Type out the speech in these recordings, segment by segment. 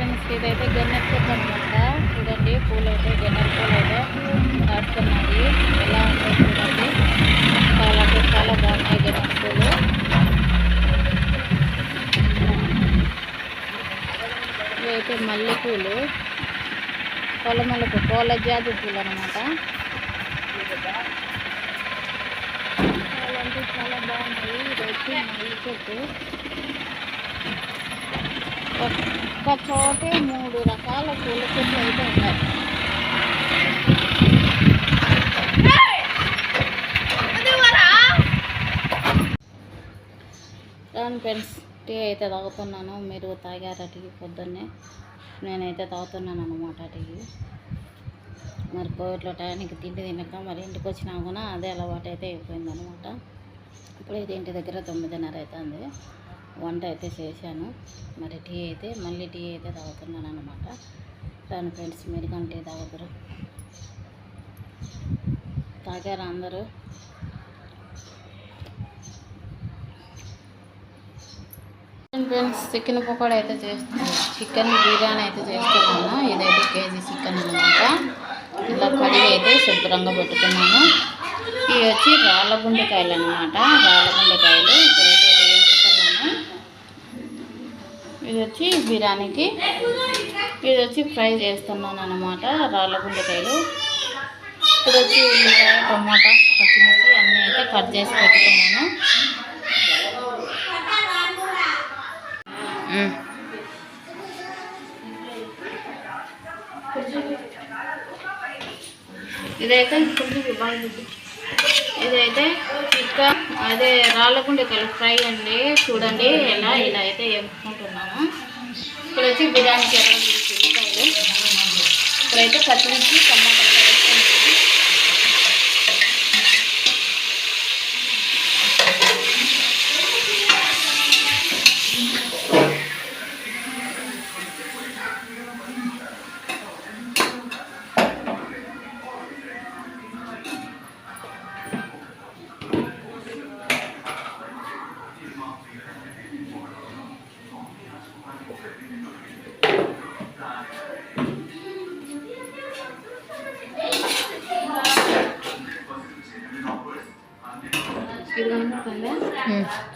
Friends, ఇదైతే గన్నేరు చెట్టు అనమాట. చూడండి, పూలు అయితే గన్నేరు పూలు అయితే కాస్తున్నాయి. ఎలా ఉంటాయి చూడండి, చాలా బాగున్నాయి గన్నేరు పూలు. ఇవైతే మల్లెపూలు, పూల జాతి పూలు అనమాట. చాలా బాగున్నాయి. ఇదైతే మల్లె చెట్టు. ఒక్క చోటే 3 రకాల పూల చెట్లు అయితే ఉన్నాయి. రాను ఫ్రెండ్స్, టీ అయితే తాగుతున్నాను. మీరు తాగారా టీ? పొద్దున్నే నేనైతే తాగుతున్నాను అన్నమాట టీ. మరి కోవిడ్లో టయానికి తిండి తినక మరి ఇంటికి వచ్చినా కూడా అదే అలవాటు అయితే అయిపోయిందనమాట. ఇప్పుడైతే ఇంటి దగ్గర 9:30 అవుతుంది. వంట అయితే చేశాను. మరి మళ్ళీ టీ అయితే తాగుతున్నాను అనమాట. రాను ఫ్రెండ్స్, మీరు కానీ టీ తాగుతారు? తాగారా అందరూ? ఫ్రెండ్స్, చికెన్ పకోడా అయితే చేస్తున్నాను. చికెన్ బిర్యానీ అయితే చేస్తున్నాను. ఇదైతే కేజీ చికెన్ అనమాట. ఇలా కడిగి అయితే శుభ్రంగా పెట్టుకున్నాను. ఇవి వచ్చి రాళ్ళ గుండెకాయలు అనమాట. రాళ్ళ గుండెకాయలు ఇప్పుడైతే వేసుకున్నాను. ఇది వచ్చి బిర్యానీకి, ఇది వచ్చి ఫ్రై చేస్తున్నాను అనమాట. రాళ్ళ గుండెకాయలు. ఇప్పుడు వచ్చి ఉల్లిపాయ, టమాటా, పచ్చిమిర్చి అన్నీ అయితే కట్ చేసి పెట్టుకున్నాను. ఇదైతే చికెన్ అదే రాళ్ళగుండెకాయలు ఫ్రై అండి. చూడండి ఇలా అయితే వేసుకుంటున్నాను. ఇక్కడ వచ్చి బిర్యానీకి ఉల్లిపాయలు, ఇప్పుడైతే పచ్చిమిర్చి, టమాటా వేసుకుంటున్నాను.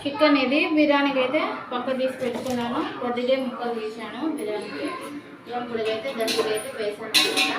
చికెన్ ఇది బిర్యానీకి అయితే పక్క తీసి పెట్టుకున్నాను. కొద్దిగా ముక్కలు తీసాను బిర్యానీకి. ఇప్పుడైతే దానికి అయితే వేసాను అనమాట.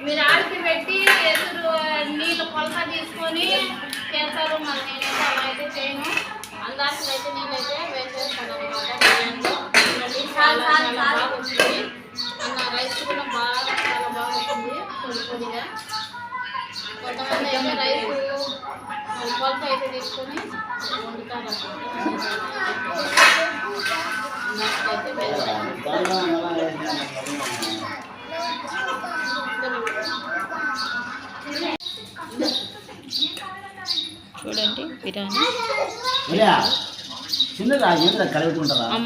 మీరు ఆడికి పెట్టి ఎదురు నీళ్ళు కొలత తీసుకొని చేస్తారు. మరి నేనైతే అలా అయితే చేయను. అందాజులు అయితే నేనైతే వేసేస్తాను అనమాట. బిర్యానీలో చాలా బాగా వచ్చింది. రైస్ కూడా చాలా బాగా వచ్చింది కొద్దిగా. కొంతమంది అయితే రైస్ కొలత అయితే తీసుకొని వండుతారు అనమాట. చూడండి బిర్యానీ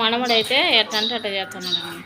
మనమడైతే ఎట్టంటే అట్ట చేస్తున్నాడు అనమాట.